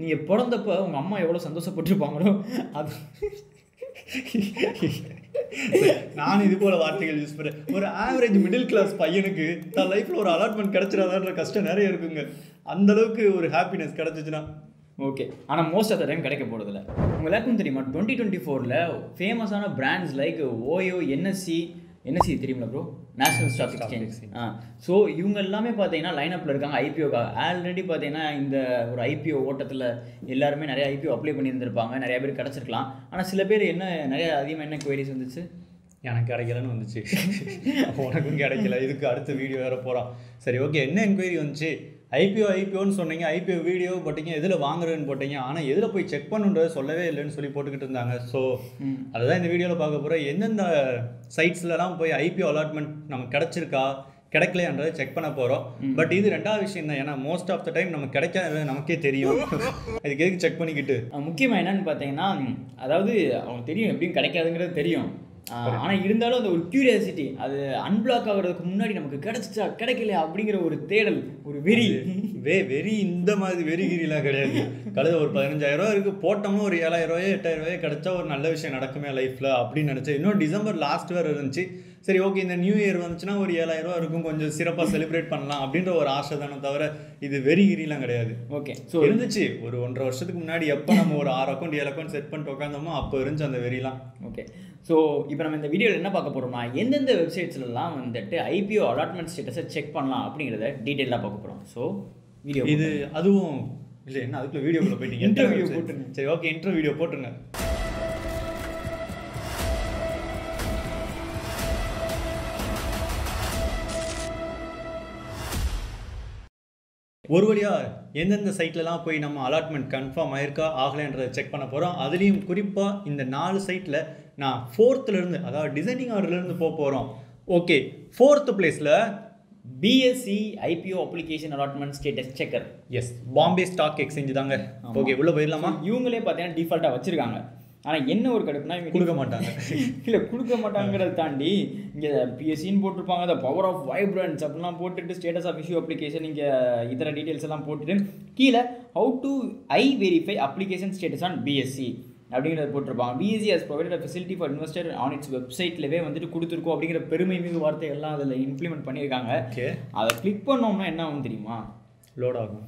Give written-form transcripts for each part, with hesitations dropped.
நீங்கள் பிறந்தப்போ உங்கள் அம்மா எவ்வளோ சந்தோஷப்பட்டிருப்பாங்களோ அது நான் இது போல வார்த்தைகள் யூஸ் பண்ணுறேன். ஒரு ஆவரேஜ் மிடில் கிளாஸ் பையனுக்கு தான் லைஃப்பில் ஒரு அலாட்மெண்ட் கிடச்சிடாதான்ற கஷ்டம் நிறைய இருக்குங்க. அந்தளவுக்கு ஒரு ஹாப்பினஸ் கிடச்சிச்சுன்னா ஓகே. ஆனால் மோஸ்ட் ஆஃப் த டைம் கிடைக்க போகிறதில்ல. உங்கள் எல்லாருக்கும் தெரியுமா 2024 ஃபேமஸான பிராண்ட்ஸ் லைக் ஓயோ, என்எஸ்சி தெரியுங்களா bro, national stock exchange. So இவங்க எல்லாமே பார்த்தீங்கன்னா லைனப்பில் இருக்காங்க ஐபிஓக்காக. ஆல்ரெடி பார்த்தீங்கன்னா இந்த ஒரு ஐபிஓ ஓட்டத்தில் எல்லாருமே நிறைய ஐபிஓ அப்ளை பண்ணியிருந்திருப்பாங்க, நிறைய பேர் கிடச்சிருக்கலாம். ஆனால் சில பேர் என்ன நிறைய அதிகமாக என்ன குவரிஸ் வந்துச்சு, எனக்கு கிடைக்கலன்னு வந்துச்சு, உனக்கும் கிடைக்கல, இதுக்கு அடுத்த வீடியோ வேறு போகிறான். சரி ஓகே, என்ன என்கொயரி வந்துச்சு? ஐபிஓன்னு சொன்னீங்க, ஐபிஓ வீடியோ போட்டிங்க, எதில் வாங்குறதுன்னு போட்டிங்க, ஆனால் எதில் போய் செக் பண்ணுன்றதை சொல்லவே இல்லைன்னு சொல்லி போட்டுக்கிட்டு இருந்தாங்க. ஸோ அதுதான் இந்த வீடியோவில் பார்க்க போகிறோம். எந்தெந்த சைட்ஸ்லலாம் போய் ஐபிஓ அலாட்மெண்ட் நமக்கு கிடச்சிருக்கா கிடைக்கலையான்றதை செக் பண்ண போகிறோம். பட் இது ரெண்டாவது விஷயம் தான், ஏன்னா மோஸ்ட் ஆஃப் த டைம் நமக்கு கிடைக்காது நமக்கே தெரியும். அதுக்கு எதுக்கு செக் பண்ணிக்கிட்டு. முக்கியமாக என்னன்னு பார்த்தீங்கன்னா, அதாவது அவங்க தெரியும் எப்படியும் கிடைக்காதுங்கிறது தெரியும். ஆனால் இருந்தாலும் அந்த ஒரு கியூரியாசிட்டி, அது அன்பிளாக் ஆகிறதுக்கு முன்னாடி நமக்கு கிடைச்சிச்சா கிடைக்கலையா அப்படிங்கிற ஒரு தேடல், ஒரு வெறி. வெறி இந்த மாதிரி வெறிகிரிலாம் கிடையாது. கழுத ஒரு 15,000 இருக்குது, போட்டோம்னா ஒரு 7,000 8,000 கிடைச்சா ஒரு நல்ல விஷயம் நடக்குமே லைஃப்பில் அப்படின்னு நினச்சேன். இன்னும் டிசம்பர் லாஸ்ட் வேறு இருந்துச்சு. சரி ஓகே, இந்த நியூ இயர் வந்துச்சுன்னா ஒரு 7,000 இருக்கும், கொஞ்சம் சிறப்பாக செலிப்ரேட் பண்ணலாம் அப்படின்ற ஒரு ஆசை தானே தவிர இது வெறிகிரிலாம் கிடையாது. ஓகே. ஸோ இருந்துச்சு ஒரு 1.5 வருஷத்துக்கு முன்னாடி, எப்போ நம்ம ஒரு 6 அக்கௌண்ட் 7 அக்கௌண்ட் செட் பண்ணிட்டு உட்காந்தோமோ அப்போ இருந்துச்சு அந்த வெறிலாம். ஓகே. ஸோ இப்போ நம்ம இந்த வீடியோவில் என்ன பார்க்க போகிறோம்னா, எந்தெந்த வெப்சைட்ஸ்லாம் வந்துட்டு ஐபிஓ அலாட்மெண்ட் ஸ்டேட்டஸை செக் பண்ணலாம் அப்படிங்கிறத டீட்டெயிலாக பார்க்க போகிறோம். ஸோ வீடியோ இது அதுவும் இல்லை, என்ன அதுக்குள்ள வீடியோக்குள்ளே போயிட்டீங்க? இன்டர்வியூ போட்டுருங்க. சரி ஓகே, இன்டர்வியூ போட்டுருங்க. ஒரு வழியாக எந்தெந்த சைட்லலாம் போய் நம்ம அலாட்மெண்ட் கன்ஃபார்ம் ஆயிருக்கா ஆகலைன்றதை செக் பண்ண போகிறோம். அதுலேயும் குறிப்பாக இந்த 4 சைட்டில் நான் 4th அதாவது டிசைனிங் ஆர்டர்லேருந்து போகிறோம். ஓகே, 4th பிளேஸில் BSE IPO application allotment status checker. Yes, Bombay stock exchange தாங்க. ஓகே, உள்ளே போயிடலாமா? இவங்களே பார்த்தீங்கன்னா டிஃபால்ட்டாக வச்சுருக்காங்க. ஆனால் என்ன ஒரு கடுப்புனா இவங்க கொடுக்க மாட்டாங்க. இல்லை கொடுக்க மாட்டாங்கிறத தாண்டி இங்கே பிஎஸ்சின்னு போட்டிருப்பாங்க, த பவர் ஆஃப் வைப்ரன்ஸ் அப்படிலாம் போட்டுட்டு ஸ்டேட்டஸ் ஆஃப் இஷ்யூ அப்ளிகேஷன் இங்கே இதர டீட்டெயில்ஸ் எல்லாம் போட்டுட்டு கீழே how to verify application status on BSE அப்படிங்கிறத போட்டிருப்பாங்க. BSE has provided facility for investor on its வெப்சைட்லவே வந்துட்டு கொடுத்துருக்கோம் அப்படிங்கிற பெருமை மிகு வார்த்தை எல்லாம் அதில் இம்ப்ளிமெண்ட் பண்ணியிருக்காங்க. அதை கிளிக் பண்ணோம்னா என்ன ஆகும் தெரியுமா? லோட் ஆகும்.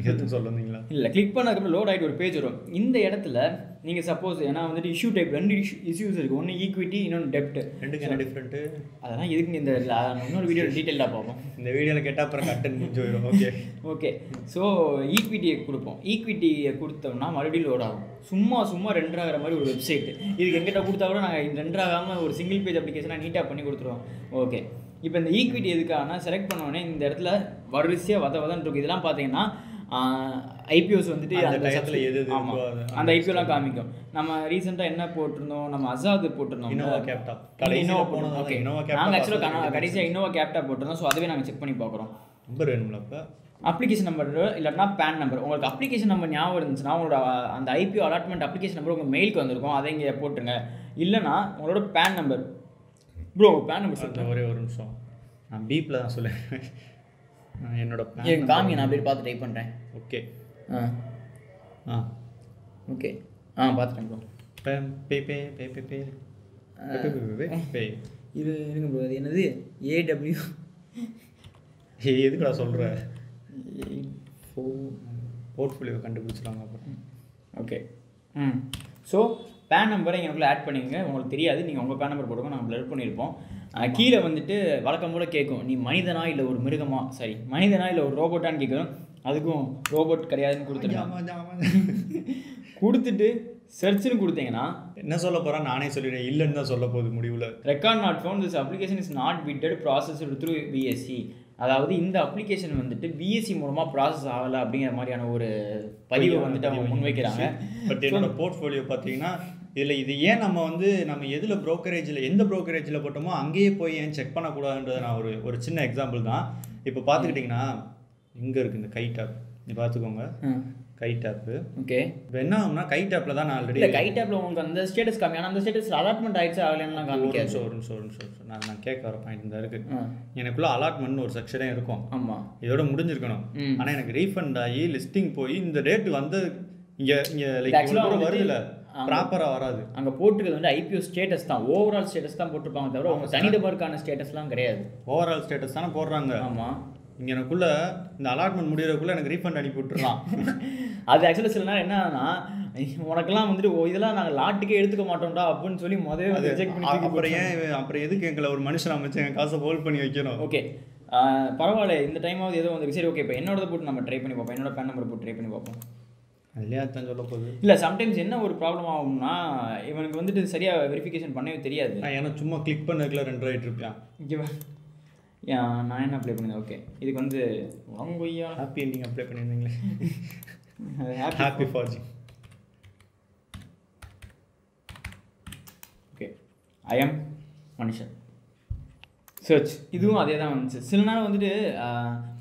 எதுவும் சொல்லுவீங்களா? இல்லை, கிளிக் பண்ணதுக்கப்புறம் லோட் ஆகிட்டு ஒரு பேஜ் வரும். இந்த இடத்துல நீங்கள் சப்போஸ் ஏன்னா வந்துட்டு இஷ்யூ டைப் 2 இஷ்யூஸ் இருக்குது, ஒன்று ஈக்விட்டி, இன்னொன்று டெப்ட். ரெண்டுக்கு என்ன டிஃப்ரெண்ட்டு? அதெல்லாம் எதுக்கு இந்த இன்னொரு வீடியோ டீட்டெயிலாக பார்ப்போம். இந்த வீடியோவில் கேட்டால் அப்புறம் கட்டன் முடிஞ்சு போயிடும். Okay okay. ஸோ ஈக்விட்டியை கொடுப்போம். ஈக்விட்டியை கொடுத்தோம்னா மறுபடியும் லோட் ஆகும். சும்மா ரெண்டராகிற மாதிரி ஒரு வெப்சைட்டு. இதுக்கு எங்கிட்ட கொடுத்தா கூட நாங்கள் ரெண்டராகாமல் ஒரு சிங்கிள் பேஜ் அப்ளிகேஷனாக நீட்டாக பண்ணி கொடுத்துருவோம். ஓகே, இப்போ இந்த ஈக்விட்டி எதுக்காகனா செலக்ட் பண்ணோடனே இந்த இடத்துல வரிசையாக வதன்னு இருக்கும். இதெல்லாம் பார்த்தீங்கன்னா ஐபிஓஸ் வந்துட்டு அந்த ஐபிஓலாம் காமிக்கும். நம்ம ரீசெண்டாக என்ன போட்டிருந்தோம், நம்ம அசாத் போட்டிருந்தோம், நாங்கள் ஆக்சுவலாக கடைசியாக இன்னோவா கேப்டா போட்டிருந்தோம். ஸோ அதுவே நாங்கள் செக் பண்ணி பார்க்குறோம். நம்பர் வேணும்ல? இப்போ அப்ளிகேஷன் நம்பர் இல்லைனா பேன் நம்பர். உங்களுக்கு அப்ளிகேஷன் நம்பர் ஞாபகம் இருந்துச்சுன்னா உங்களோட அந்த ஐபிஓ அலாட்மெண்ட் அப்ளிகேஷன் நம்பர் உங்கள் மெயிலுக்கு வந்திருக்கும், அதை இங்கே போட்டுருங்க. இல்லைனா உங்களோட PAN number. Bro PAN number சொல்லுங்கள். ஒரே ஒரு நிமிஷம், நான் பீப்பில் தான் சொல்லுவேன். என்னோட காமி நான் அப்படியே பார்த்து டைப் பண்ணுறேன். ஓகே ஓகே பார்த்துட்டேன் ப்ரோ. இது இருங்க ப்ரோ, அது என்னது ஏடபிள்யூ எதுக்கு நான் சொல்கிறேன், போர்ட்ஃபோலியோ கண்டுபிடிச்சிடாங்க அப்புறம். ஓகே ஸோ பேன் நம்பரை எங்களுக்குள்ள ஆட் பண்ணிங்க. உங்களுக்கு தெரியாது, நீங்கள் உங்கள் பேன் நம்பர் போட்டுக்கோ, நாங்கள் ப்ளர் பண்ணியிருப்போம். கீழே வந்துட்டு வழக்கம் போல் கேட்கும், நீ மனிதனா இல்லை ஒரு மிருகமா, சரி மனிதனா இல்லை ஒரு ரோபோட்டான்னு கேட்குறோம். அதுக்கும் ரோபோட் கிடையாதுன்னு கொடுத்துட்டு சர்ச்சுன்னு கொடுத்தீங்கன்னா என்ன சொல்ல போகிறேன், நானே சொல்லிடுறேன், இல்லைன்னு தான் சொல்ல போகுது முடிவில். Record not found, this application is not fitted processed through BSc. அதாவது இந்த அப்ளிகேஷன் வந்துட்டு பிஎஸ்சி மூலமாக ப்ராசஸ் ஆகலை அப்படிங்கிற மாதிரியான ஒரு பதிவை வந்துட்டு அவங்க முன்வைக்கிறாங்க. பட் என்னோட போர்ட்ஃபோலியோ பார்த்தீங்கன்னா இதில் இது ஏன் நம்ம எதில் ப்ரோக்கரேஜில் எந்த ப்ரோக்கரேஜில் போட்டோமோ அங்கேயே போய் ஏன் செக் பண்ணக்கூடாதுன்றதை நான் ஒரு சின்ன எக்ஸாம்பிள் தான். இப்போ பார்த்துக்கிட்டிங்கன்னா இங்கே இருக்குது இந்த கை டேப், நீ பார்த்துக்கோங்க கை டேப்பு. ஓகே, இப்போ என்ன ஆகும்னா கை டேப்பில் தான் நான் ஆல்ரெடி கை டேப்பில் உங்களுக்கு அந்த ஸ்டேட்டஸ் காமி, ஆனால் அந்த ஸ்டேட்டஸ் அலாட்மெண்ட் ஆகிடுச்சு ஆகலைன்னா காமிக்காது. ஒரு நிமிஷம் நான் கேட்க வர பாயிண்ட் இந்த இருக்குது. எனக்குள்ளே அலாட்மெண்ட் ஒரு செக்ஷனே இருக்கும். ஆமாம், இதோட முடிஞ்சிருக்கணும். ஆனால் எனக்கு ரீஃபண்ட் ஆகி லிஸ்டிங் போய் இந்த டேட்டு வந்து இங்கே லைக் வருதுல்ல ப்ராப்பராக வராது. அங்கே போட்டுக்கிறது வந்து ஐபிஓ ஸ்டேட்டஸ் தான், ஓவரால் ஸ்டேட்டஸ் தான் போட்டிருப்பாங்க தவிர அவங்க தனிநபருக்கான ஸ்டேட்டஸ்லாம் கிடையாது. ஓவரால் ஸ்டேட்டஸ் தானே போடுறாங்க. ஆமாம். இங்கே எனக்குள்ள இந்த அலாட்மெண்ட் முடிகிறக்குள்ளே எனக்கு ரீஃபண்ட் அனுப்பி விட்டுருலாம். அது ஆக்சுவலாக சில நேரம் என்னன்னா உனக்கெல்லாம் வந்துட்டு இதெல்லாம் நாங்கள் லாட்டுக்கே எடுத்துக்க மாட்டோம்டா அப்படின்னு சொல்லி முதல்ல ரிஜெக்ட் பண்ணி அப்புறம் எதுக்கு எங்களை ஒரு மனுஷன் அமைச்சு எங்கள் காசை ஹோல்ட் பண்ணி வைக்கணும். ஓகே பரவாயில்ல, இந்த டைமாவது ஏதோ வந்து சரி ஓகே. இப்போ என்னோட போட்டு நம்ம ட்ரை பண்ணி பார்ப்போம், என்னோட பேன் நம்பர் போட்டு ட்ரை பண்ணி பார்ப்போம். அதுலேயே தான் சொல்ல போகுது. இல்லை சம்டைம்ஸ் என்ன ஒரு ப்ராப்ளம் ஆகும்னா இவனுக்கு வந்துட்டு சரியாக வெரிஃபிகேஷன் பண்ணவே தெரியாது. ஏன்னா சும்மா கிளிக் பண்ணதுக்குள்ள 2 ரைட் இருப்பேன். ஓகேவா? நான் என்ன அப்ளை பண்ணியிருந்தேன்? ஓகே இதுக்கு வந்து வாங்கய்யா ஹாப்பி எண்டிங் அப்ளை பண்ணியிருந்தீங்களே. Happy forging. Okay I am மனுஷன் சர்ச் இதுவும் அதே தான் வந்துச்சு. சில நேரம் வந்துட்டு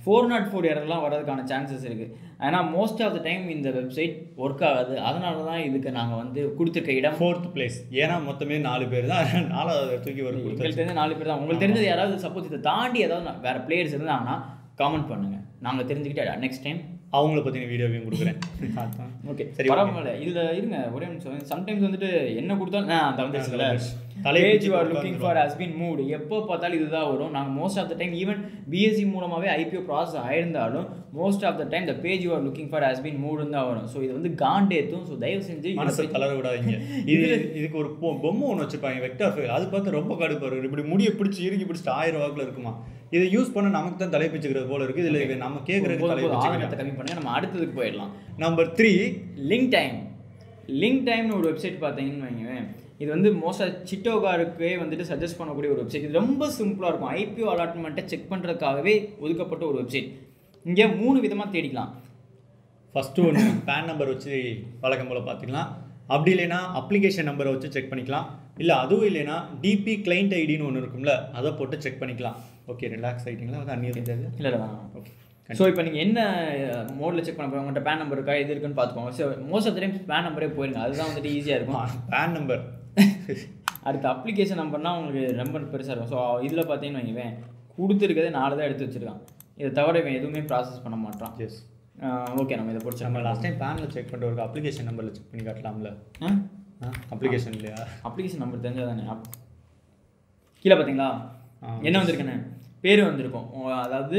404 எரர்லாம் வர்றதுக்கான சான்சஸ் இருக்குது. ஏன்னா மோஸ்ட் ஆஃப் த டைம் இந்த வெப்சைட் ஒர்க் ஆகாது. அதனால தான் இதுக்கு நாங்கள் வந்து கொடுத்துருக்க இடம் 4th place. ஏன்னா மொத்தமே 4 பேர் தான், 4வது தூக்கி வரும். உங்களுக்கு தெரிஞ்ச 4 பேர் தான். உங்களுக்கு தெரிஞ்சது யாராவது சப்போஸ் இதை தாண்டி ஏதாவது வேறு பிளேயர்ஸ் இருந்தாங்கன்னா கமெண்ட் பண்ணுங்கள், நாங்கள் தெரிஞ்சுக்கிட்டு நெக்ஸ்ட் டைம் அவங்கள பற்றின வீடியோவையும் கொடுக்குறேன். ஓகே சரி பரவாயில்ல. இதில் இருங்க ஒரே நிமிஷம். சம்டைம்ஸ் வந்துட்டு என்ன கொடுத்தாலும் அந்த வந்து page you are looking for has been moved எப்போ பார்த்தாலும் இதுதான் வரும். நாங்கள் most of the time even BSE மூலமாகவே ஐபிஓ ப்ராசஸ் ஆயிருந்தாலும் most of the time the page you are looking for has been மூவ்டுன்னு தான் வரும். ஸோ இது வந்து காண்டேத்தும். ஸோ தயவு செஞ்சு மனசை கலர விடாதீங்க. இதுக்கு ஒரு பொம்மை ஒன்று வச்சுருப்பாங்க வெக்டார் ஃபைல், அது பார்த்து ரொம்ப கடுப்பாரு. இப்படி முடியை பிடிச்சி இறுக்கி பிடிச்சிட்டு 1000 வாக்கில் இருக்குமா. இதை யூஸ் பண்ண நமக்கு தான் தலைப்பிச்சுக்கிறது போல இருக்குது. இதில் நம்ம கேட்குறது ஆதாரத்தை கம்மி பண்ணி நம்ம அடுத்ததுக்கு போயிடலாம். Number 3 link time. லிங்க் டைம்னு ஒரு வெப்சைட் பார்த்தீங்கன்னு வைங்க, இது வந்து மோஸ்ட்டாக சிட்டோகாருக்கே வந்துட்டு சஜஸ்ட் பண்ணக்கூடிய ஒரு வெப்சைட். இது ரொம்ப சிம்பிளாக இருக்கும். ஐபிஓ அலாட்மெண்ட்டை செக் பண்ணுறதுக்காகவே ஒதுக்கப்பட்ட ஒரு வெப்சைட். இங்கே 3 விதமாக தேடிக்கலாம். ஃபஸ்ட்டு ஒன்று பேன் நம்பர் வச்சு வழக்கம் போல் பார்த்துக்கலாம். அப்படி இல்லைன்னா அப்ளிகேஷன் நம்பரை வச்சு செக் பண்ணிக்கலாம். இல்லை அதுவும் இல்லைன்னா டிபி கிளைண்ட் ஐடின்னு ஒன்று இருக்கும்ல, அதை போட்டு செக் பண்ணிக்கலாம். ஓகே ரிலாக்ஸ் ஆகிட்டிங்களா? அது அந்நியம் தெரியாது. இல்லை ஓகே. ஸோ இப்போ நீங்கள் என்ன மோடில் செக் பண்ண போகிறோம், உங்கள்கிட்ட பேன் நம்பர் இருக்கா இது இருக்குன்னு பார்த்துக்கோங்க. So most of the time PAN நம்பரே போயிருங்க, அதுதான் வந்துட்டு ஈஸியாக இருக்கும். பேன் நம்பர் அடுத்த அப்ளிகேஷன் நம்பர்னால் உங்களுக்கு ரொம்ப பெருசாக இருக்கும். ஸோ இதில் பார்த்தீங்கன்னு வைங்க கொடுத்துருக்கதே 4 தான் எடுத்து வச்சுருக்கான். இதை தவிர இவன் எதுவுமே ப்ராசஸ் பண்ண மாட்டான். எஸ் ஓகே நம்ம இதை பிடிச்ச நம்ம லாஸ்ட் டைம் பேனில் செக் பண்ணிட்டு ஒரு அப்ளிகேஷன் நம்பரில் செக் பண்ணி காட்டலாம்ல. அப்ளிகேஷன் இல்லையா? அப்ளிகேஷன் நம்பர் தெரிஞ்சால் தானே. கீழே பார்த்தீங்களா என்ன வந்திருக்குன்னு பேர் வந்திருக்கும். அதாவது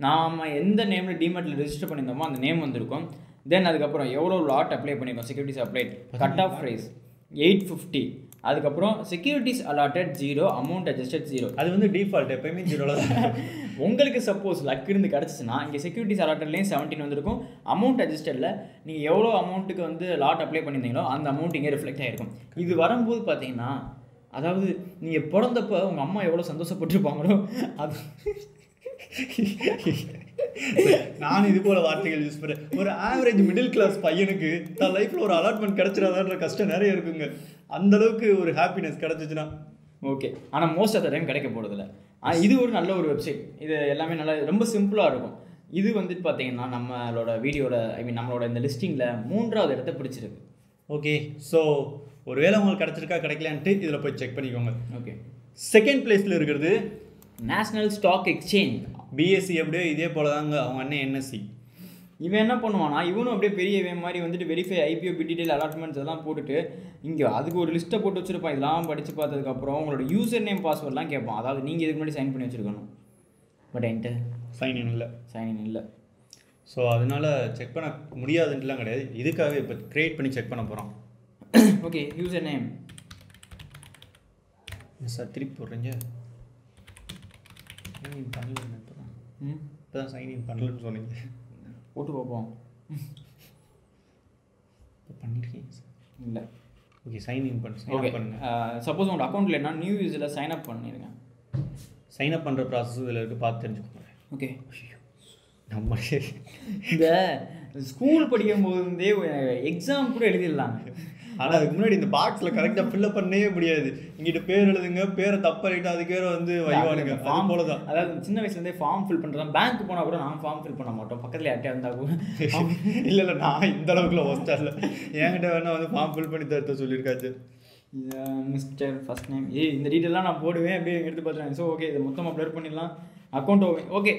நாம் எந்த நேமில் டிமெட்டில் ரெஜிஸ்டர் பண்ணியிருந்தோமோ அந்த நேம் வந்திருக்கும். தென் அதுக்கப்புறம் எவ்வளோ லாட் அப்ளை பண்ணியிருக்கோம், securities applied, cut off price 850, அதுக்கப்புறம் செக்யூரிட்டிஸ் அலாட்டட் 0, அமௌண்ட் அட்ஜஸ்டட் 0. அது வந்து டிஃபால்ட் எப்பயுமே 0 தான். உங்களுக்கு சப்போஸ் லக் இருந்து கிடச்சிச்சுன்னா இங்கே செக்யூரிட்டிஸ் அலாட்டட்லேயும் 17 வந்திருக்கும். அமௌண்ட் அட்ஜஸ்டடில் நீங்கள் எவ்வளோ அமௌண்ட்டுக்கு வந்து லாட் அப்ளை பண்ணியிருந்தீங்களோ அந்த அமௌண்ட் இங்கே ரிஃப்ளெக்ட் ஆகிருக்கும். இது வரும்போது பார்த்தீங்கன்னா அதாவது நீங்கள் பிறந்தப்போ உங்கள் அம்மா எவ்வளோ சந்தோஷப்பட்டிருப்பாங்களோ அது நான் இது போல வார்த்தைகள் யூஸ் பண்ணுறேன். ஒரு ஆவரேஜ் மிடில் கிளாஸ் பையனுக்கு தான் லைஃப்பில் ஒரு அலாட்மெண்ட் கிடச்சிடாதான்ற கஷ்டம் நிறைய இருக்குங்க. அந்தளவுக்கு ஒரு ஹாப்பினஸ் கிடச்சிச்சுன்னா ஓகே. ஆனால் மோஸ்ட் ஆஃப் த டைம் கிடைக்க போகிறதில்ல. இது ஒரு நல்ல ஒரு வெப்சைட். இது எல்லாமே நல்லா ரொம்ப சிம்பிளாக இருக்கும். இது வந்துட்டு பார்த்தீங்கன்னா நம்மளோட வீடியோட நம்மளோட இந்த லிஸ்டிங்கில் 3வது இடத்த பிடிச்சிருக்கு. ஓகே ஸோ ஒருவேளை உங்களுக்கு கிடச்சிருக்கா கிடைக்கலான்ட்டு இதில் போய் செக் பண்ணிக்கோங்க. ஓகே செகண்ட் பிளேஸில் இருக்கிறது நேஷ்னல் ஸ்டாக் எக்ஸ்சேஞ்ச். பிஎஸ்சி அப்படியே இதே போல தாங்க, அவங்க அண்ணன் என்எஸ்சி. இவன் என்ன பண்ணுவானா இவனும் அப்படியே பெரிய இவன் மாதிரி வந்துட்டு வெரிஃபை ஐபிஓ டீடைல் அலாட்மெண்ட்ஸ் எல்லாம் போட்டுட்டு இங்கே அதுக்கு ஒரு லிஸ்ட்டை போட்டு வச்சுருப்பான். இதெல்லாம் படித்து பார்த்ததுக்கப்புறம் உங்களோட யூசர் நேம் பாஸ்வேர்ட்லாம் கேட்பான். அதாவது நீங்கள் இதுக்கு முன்னாடி சைன் பண்ணி வச்சுருக்கணும். பட் என்கிட்ட சைன்இன் இல்லை. ஸோ அதனால் செக் பண்ண முடியாதுன்ட்டுலாம் கிடையாது. இதுக்காக இப்போ க்ரியேட் பண்ணி செக் பண்ண போகிறோம். ஓகே யூசர் நேம் சார் திருப்பி போடுறீங்க. சைன்இன் பண்ணல இப்போ தான் சைன்இன் பண்ணலன்னு சொன்னீங்க. போட்டு பார்ப்போம். இப்போ பண்ணியிருக்கீங்க சார்? இல்லை. ஓகே சைன்இன் பண்ணுங்க. சப்போஸ் உங்களோட அக்கௌண்ட்டில் என்ன நியூ யூஸில் சைன் அப் பண்ணிடுங்க. சைன் அப் பண்ணுற ப்ராசஸ் இதில் இருக்குது, பார்த்து தெரிஞ்சுக்கோங்க. ஓகே நம்ம இந்த ஸ்கூல் படிக்கும் போதே எக்ஸாம் கூட எழுதிடலாங்க. ஆனால் அதுக்கு முன்னாடி இந்த பாக்ஸில் கரெக்டாக ஃபில்லப் பண்ணவே முடியாது. இங்கிட்ட பேர் எழுதுங்க, பேரை தப்பாகிட்டு அதுக்கு பேர் வந்து வைவானுங்க. ஃபார்ம் போல தான். அதாவது சின்ன வயசுலேருந்தே ஃபார்ம் ஃபில் பண்ணுறோம். பேங்க் போனால் கூட நான் ஃபார்ம் ஃபில் பண்ண மாட்டோம். பக்கத்தில் யார்ட்டே இருந்தால் கூட இல்லை நான் இந்த அளவுக்குள்ள ஒஸ்டா இல்லை. என்கிட்ட வேணா வந்து ஃபார்ம் ஃபில் பண்ணி தரத்த சொல்லியிருக்காச்சு. மிஸ்டர் ஃபர்ஸ்ட் நேம் இந்த டீட்டெயிலாம் நான் போடுவேன். அப்படியே எடுத்து பார்த்துறேன். ஸோ ஓகே இதை மொத்தமாக ப்ளர் பண்ணிடலாம். அக்கௌண்ட் ஓகே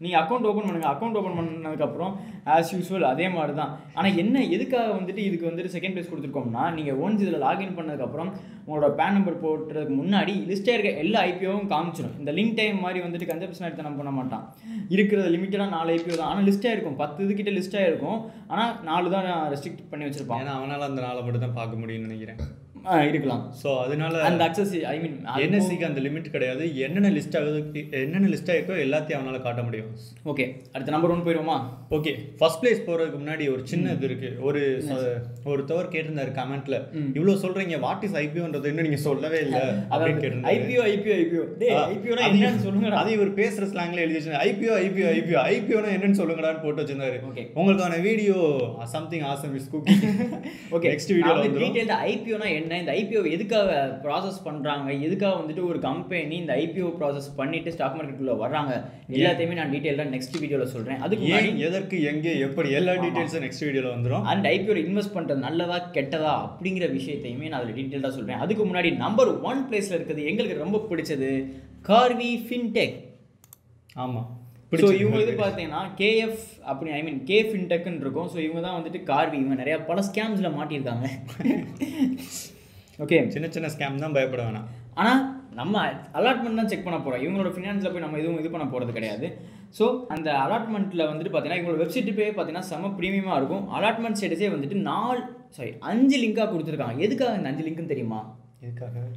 நீங்கள் அக்கௌண்ட் ஓப்பன் பண்ணுங்கள். அக்கௌண்ட் ஓப்பன் பண்ணதுக்கப்புறம் ஆஸ் யூஸ்வல் அதே மாதிரி தான். ஆனால் என்ன எதுக்காக வந்துட்டு இதுக்கு வந்துட்டு செகண்ட் ப்ளேஸ் கொடுத்துருக்கோம்னா, நீங்கள் ஒன்ஸ் இதில் லாகின் பண்ணதுக்கப்புறம் உங்களோட பேன் நம்பர் போட்டுறதுக்கு முன்னாடி லிஸ்ட்டாக இருக்க எல்லா ஐபிஓவும் காமிச்சிடும். இந்த லிங்க் டைம் மாதிரி வந்துட்டு கன்செப்ஷன் எடுத்து நம்ம பண்ண மாட்டான். இருக்கிறது லிமிட்டடாக 4 ஐபிஓ தான். ஆனால் லிஸ்ட்டாக இருக்கும், 10 இதுக்கிட்ட லிஸ்ட்டாக இருக்கும். ஆனால் 4 தான் ரெஸ்ட்ரிக்ட் பண்ணி வச்சுருப்பான். ஏன்னா அவனால் அந்த 4 மட்டும் தான் பார்க்க முடியும்னு நினைக்கிறேன். இருக்கலாம். ஸோ அதனால அந்த அக்சஸ் ஐ மீன் என்எஸ்சிக்கு அந்த லிமிட் கிடையாது. என்னென்ன லிஸ்ட் ஆகுது, என்னென்ன லிஸ்ட் ஆகிருக்கோ எல்லாத்தையும் அவனால் காட்ட முடியும். ஓகே, அடுத்த நம்பர் 1 போயிடுவோமா? ஓகே, ஃபர்ஸ்ட் பிளேஸ் போகிறதுக்கு முன்னாடி ஒரு சின்ன இது இருக்குது. ஒருத்தவர் கேட்டிருந்தாரு கமெண்ட்ல, இவ்வளோ சொல்கிறீங்க, வாட் இஸ் ஐபிஓன்றது இன்னும் நீங்கள் சொல்லவே இல்லை அப்படின்னு கேட்டிருந்தாரு. ஐபிஓனா என்னன்னு சொல்லுங்க. அதை இவர் பேசுகிற ஸ்லாங்கில் எழுதி வச்சிருந்தாரு. ஐபிஓனா என்னன்னு சொல்லுங்கடான்னு போட்டு வச்சிருந்தாரு. உங்களுக்கான video something awesome is cooking. Okay, next வீடியோவில் வந்து டீடைல்டா ஐபிஓனா என்ன, இந்த ஐபிஓ எதுக்காக ப்ராசஸ் பண்ணுறாங்க, எதுக்காக வந்துட்டு ஒரு கம்பெனி இந்த ஐபிஓ ப்ராசஸ் பண்ணிட்டு ஸ்டாக் மார்க்கெட்டுக்குள்ளே வர்றாங்க, எல்லாத்தையுமே நான் டீட்டெயிலாக நெக்ஸ்ட் வீடியோவில் சொல்கிறேன். அதுக்கு ஏன், எதற்கு, எங்கே, எப்படி, எல்லா டீட்டெயில்ஸும் நெக்ஸ்ட் வீடியோவில் வந்துடும். அந்த ஐபிஓவில் இன்வெஸ்ட் பண்ணுறது நல்லதா கெட்டதா அப்படிங்கிற விஷயத்தையுமே நான் அதில் டீட்டெயிலாக சொல்கிறேன். அதுக்கு முன்னாடி நம்பர் 1 பிளேஸில் இருக்குது எங்களுக்கு ரொம்ப பிடிச்சது கார்வி ஃபின்டெக். ஆமாம். ஸோ இவங்க இது பார்த்தீங்கன்னா கேஎஃப் அப்படி ஐ மீன் கே ஃபின்டெக்னு இருக்கும். ஸோ இவங்க தான் வந்துட்டு கார்வி. இவங்க நிறையா பல ஸ்கேம்ஸில் மாட்டியிருக்காங்க. ஓகே, சின்ன சின்ன ஸ்கேம் தான், பயப்பட வேணாம். ஆனால் நம்ம அலாட்மெண்ட் தான் செக் பண்ண போகிறோம். இவங்களோட ஃபினான்ஸில் போய் நம்ம எதுவும் இது பண்ண போகிறது கிடையாது. ஸோ அந்த அலாட்மெண்ட்டில் வந்துட்டு பார்த்தீங்கன்னா இவங்களோட வெப்சைட்டு போய் பார்த்தீங்கன்னா செம்ம ப்ரீமியமாக இருக்கும். அலாட்மெண்ட் ஸ்டேட்டஸே வந்துட்டு 5 லிங்காக கொடுத்துருக்காங்க. எதுக்காக இந்த 5 லிங்க்குன்னு தெரியுமா? எதுக்காக?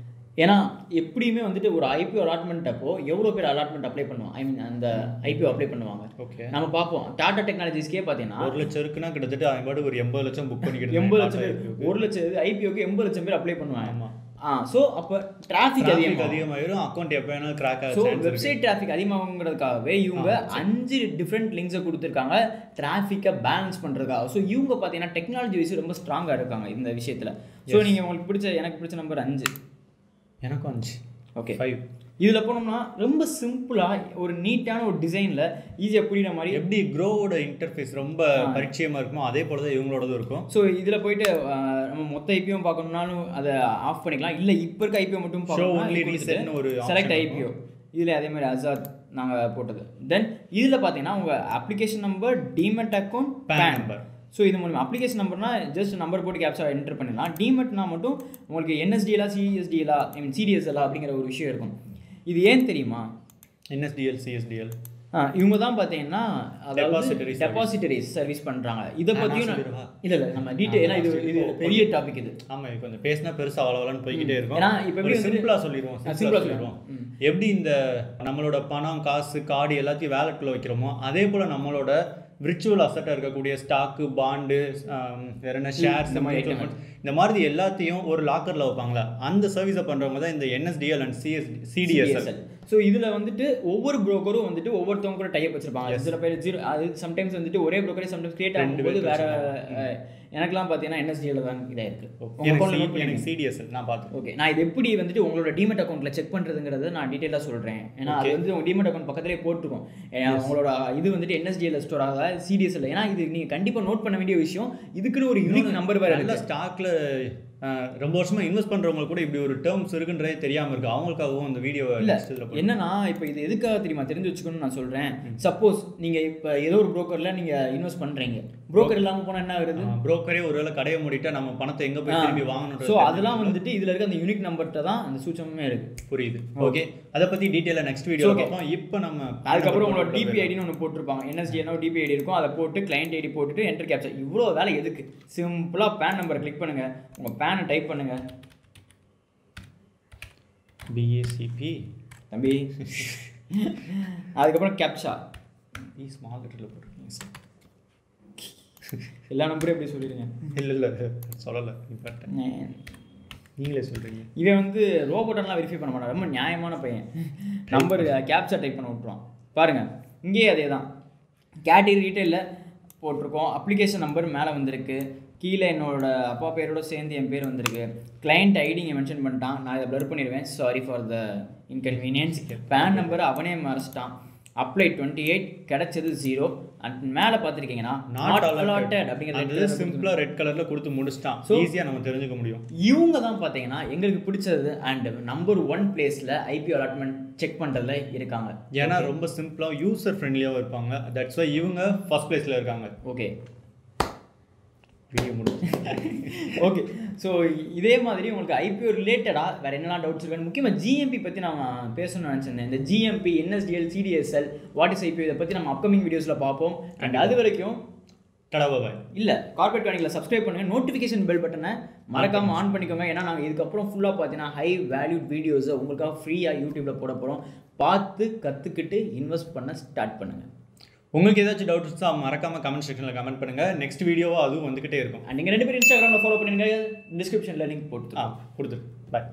ஏன்னா எப்படியுமே வந்துட்டு ஒரு ஐபிஓ அலாட்மெண்ட் அப்போ எவ்வளோ பேர் அலாட்மெண்ட் அப்ளை பண்ணுவாங்க, ஐ மீன் அந்த ஐபிஓ அப்ளை பண்ணுவாங்க. ஓகே, நம்ம பார்ப்போம். டாடா டெக்னாலஜிஸ்க்கே பார்த்தீங்கன்னா 1 லட்சம் இருக்குன்னா கிட்டத்தட்ட அவன் பாட்டு ஒரு 80 லட்சம் புக் பண்ணிக்கிட்டு 80 லட்சம் பேர், 1 லட்சம் ஐபிஓக்கு 80 லட்சம் பேர் அப்ளை பண்ணுவாங்க. ஆமாம். ஸோ அப்போ டிராஃபிக் அதிகமாகிடும், அக்கௌண்ட் எப்போ வேணாலும் கிராக் ஆகும். ஸோ வெப்சைட் டிராஃபிக் அதிகமாகுங்கிறதுக்காகவே இவங்க 5 டிஃப்ரெண்ட் லிங்க்ஸை கொடுத்துருக்காங்க டிராஃபிக்கை பேலன்ஸ் பண்ணுறதுக்காக. ஸோ இவங்க பார்த்தீங்கன்னா டெக்னாலஜி வைஸ் ரொம்ப ஸ்ட்ராங்காக இருக்காங்க இந்த விஷயத்தில். ஸோ நீங்கள் உங்களுக்கு எனக்கு பிடிச்ச நம்பர் 5. எனக்கும் 5. ஓகே, 5. இதில் போனோம்னா ரொம்ப சிம்பிளாக ஒரு நீட்டான ஒரு டிசைனில் ஈஸியாக புரியுற மாதிரி, எப்படி க்ரோவோட இன்டர்ஃபேஸ் ரொம்ப பரிச்சயமாக இருக்குமோ அதே போல தான் இவங்களோடதும் இருக்கும். ஸோ இதில் போயிட்டு நம்ம மொத்த ஐபிஓ பார்க்கணும்னாலும் அதை ஆஃப் பண்ணிக்கலாம். இல்லை இப்போ இருக்க ஐபிஓ மட்டும் பார்க்கணும், ஒரு செலக்ட் ஐபிஓ. இதில் அதே மாதிரி அசாத் நாங்கள் போட்டது. தென் இதில் பார்த்தீங்கன்னா உங்கள் application number, demat account, PAN number. So இது மூலமாக அப்ளிகேஷன் நம்பர்னா ஜஸ்ட் நம்பர் போட்டு கேப்ஸா என்டர் பண்ணிடலாம். டிமெட்னா மட்டும் உங்களுக்கு என்எஸ்டிஎலா சிஎஸ்டிஎலா ஐ மீன் சிடிஎஸ்எலா அப்படிங்கிற ஒரு விஷயம் இருக்கும். இது ஏன் தெரியுமா? என்எஸ்டிஎல் சிஎஸ்டிஎல் இவங்க தான் பார்த்தீங்கன்னா டெபாசிட்டரி சர்வீஸ் பண்ணுறாங்க. இதை பற்றியும் இல்லை நம்ம டீட்டெயில், ஏன்னா இது பெரிய டாபிக். இது ஆமாம், கொஞ்சம் பேசினா பெருசாக வளவலன்னு போய்கிட்டே இருக்கும். ஏன்னா இப்போ எப்படி சிம்பிளாக சொல்லிடுவோம். எப்படி இந்த நம்மளோட பணம், காசு, கார்டு எல்லாத்தையும் வேலெட்டில் வைக்கிறோமோ அதே போல் நம்மளோட விர்ச்சுவல் அசட்டாக இருக்கக்கூடிய ஸ்டாக்கு, பாண்டு, வேற என்ன ஷேர்ஸ், இந்த மாதிரி எல்லாத்தையும் ஒரு லாக்கரில் வைப்பாங்களா, அந்த சர்வீஸை பண்ணுறவங்க தான் இந்த என்எஸ்டிஎல் அண்ட் சிடிஎஸ்எல். ஸோ இதில் வந்துட்டு ஒவ்வொரு ப்ரோக்கரும் வந்துட்டு ஒவ்வொருத்தவங்க கூட டைப் வச்சிருப்பாங்க. சில பேர் அது சம்டைம்ஸ் வந்துட்டு ஒரே ப்ரோக்கரே சம்டைம்ஸ் கிரியேட் ஆகும்போது வேற. எனக்குலாம் பார்த்தீங்கன்னா என்எஸ்டிஎல் தான் இதாக இருக்குது. எனக்கு சிடிஎஸ்எல் நான் பார்த்தேன். ஓகே, நான் இது எப்படி வந்துட்டு உங்களோட டிமெட் அக்கௌண்ட்டில் செக் பண்ணுறதுங்கிறத நான் டீட்டெயிலாக சொல்கிறேன். ஏன்னா அது வந்து உங்கள் டிமெட் அக்கௌண்ட் பக்கத்துலேயே போட்டிருக்கோம். உங்களோட இது வந்துட்டு என்எஸ்டிஎல் ஸ்டோர் ஆகாது, சிடிஎஸ்எல். ஏன்னா இது நீங்கள் கண்டிப்பாக நோட் பண்ண வேண்டிய விஷயம். இதுக்குன்னு ஒரு யூனிக் நம்பர் வேறு இல்லை. ஸ்டாக்ல ரொம்ப வருஷமாக இன்வெஸ்ட் பண்ணுறவங்க கூட இப்படி ஒரு டேர்ம்ஸ் இருக்குன்றதே தெரியாமல் இருக்குது. அவங்களுக்காகவும் அந்த வீடியோ இல்லை என்னன்னா, இப்போ இது எதுக்காக தெரியுமா தெரிஞ்சு வச்சுக்கணும்னு நான் சொல்கிறேன். சப்போஸ் நீங்கள் இப்போ ஏதோ ஒரு ப்ரோக்கரில் நீங்கள் இன்வெஸ்ட் பண்ணுறீங்க, ப்ரோக்கர் இல்லாமல் போனால் என்ன ஆகுது? ப்ரோக்கரே ஒரு வேளை கடையை மூடிட்டா நம்ம பணத்தை எங்கே போய் திரும்பி வாங்கணும். ஸோ அதெல்லாம் வந்துட்டு இதில் இருக்க அந்த யூனிக் நம்பர்கிட்ட தான் அந்த சூச்சமே இருக்குது. புரியுது. ஓகே, அதை பற்றி டீட்டெயிலாக நெக்ஸ்ட் வீடியோ பார்ப்போம். இப்போ நம்ம அதுக்கப்புறம் உங்களோட டிபி ஐடின்னு ஒன்று போட்டிருப்பாங்க. என்எஸ்டிஎனோ டிபி ஐடி இருக்கும், அதை போட்டு கிளைண்ட் ஐடி போட்டுட்டு என்டர் கேப்சர். இவ்வளோ வேலை எதுக்கு? சிம்பிளாக பேன் நம்பரை கிளிக் பண்ணுங்கள், உங்கள் பேனை டைப் பண்ணுங்கள். பிஏசிபி தம்பி. அதுக்கப்புறம் கேப்சா ஸ்மால் லெட்டரில் போட்டிருக்கீங்க சார். எல்லா நம்பரும் எப்படி சொல்லிடுங்க? இல்லை சொல்லலை, நீங்களே சொல்கிறீங்க. இவன் வந்து ரோபோட்டெல்லாம் வெரிஃபை பண்ண மாட்டான், ரொம்ப நியாயமான பையன். நம்பர் கேப்சா டைப் பண்ண விட்ருவான். பாருங்கள், இங்கேயே அதே தான். கேட்டகரி டீட்டெயிலில் போட்டிருக்கோம். அப்ளிகேஷன் நம்பர் மேலே வந்திருக்கு, கீழே என்னோட அப்பா பேரோட சேர்ந்து என் பேர் வந்திருக்கு. கிளைண்ட் ஐடி இங்கே மென்ஷன் பண்ணிட்டான், நான் இதை ப்ளர் பண்ணிடுவேன், sorry for the inconvenience. PAN number அவனே மறைச்சிட்டான். அப்ளை 28 கிடைச்சது 0 அண்ட் மேலே பார்த்துருக்கீங்கன்னா நாட் allotted அப்படிங்கிற சிம்பிளாக ரெட் கலரில் கொடுத்து முடிச்சிட்டான். ஈஸியாக நம்ம தெரிஞ்சுக்க முடியும். இவங்க தான் பார்த்தீங்கன்னா எங்களுக்கு பிடிச்சது அண்ட் நம்பர் 1 பிளேஸில் ஐபிஓ அலாட்மெண்ட் செக் பண்ணுறதுல இருக்காங்க. ஏன்னா ரொம்ப சிம்பிளாக யூசர் ஃப்ரெண்ட்லியாகவும் இருப்பாங்க. தட்ஸ் வை இவங்க ஃபர்ஸ்ட் பிளேஸில் இருக்காங்க. ஓகே வீடியோ முடிச்சு. ஓகே ஸோ இதே மாதிரி உங்களுக்கு ஐபிஓ ரிலேட்டடாக வேறு என்னெல்லாம் டவுட்ஸ் இருக்கான்னு முக்கியமாக ஜிஎம்பி பற்றி நான் பேசணும்னு நினச்சிருந்தேன். இந்த GMP NSDL CDSL what is IPO இதை பற்றி நம்ம அப்கமிங் வீடியோஸில் பார்ப்போம். அண்ட் அது வரைக்கும் கடவுபாய் இல்லை கார்பரேட் கணிக்கில் சப்ஸ்கிரைப் பண்ணுங்கள், நோட்டிஃபிகேஷன் பெல் பட்டனை மறக்காமல் ஆன் பண்ணிக்கோங்க. ஏன்னா நாங்கள் இதுக்கப்புறம் ஃபுல்லாக பார்த்தீங்கன்னா ஹை வேல்யூட் வீடியோஸை உங்களுக்காக ஃப்ரீயாக யூடியூப்பில் போட போகிறோம். பார்த்து கற்றுக்கிட்டு இன்வெஸ்ட் பண்ண ஸ்டார்ட் பண்ணுங்கள். உங்களுக்கு ஏதாச்சும் டவுட் இருந்தா மறக்காம கமெண்ட் செக்ஷனில் கமெண்ட் பண்ணுங்க. நெக்ஸ்ட் வீடியோவா அதுவும் வந்துகிட்டே இருக்கும். நீங்கள் 2 பேரும் இன்ஸ்டாகிராமில் ஃபாலோ பண்ணுங்க, டிஸ்கிரிப்ஷனில் லிங்க் போட்டு கொடுத்துரு. பாய்.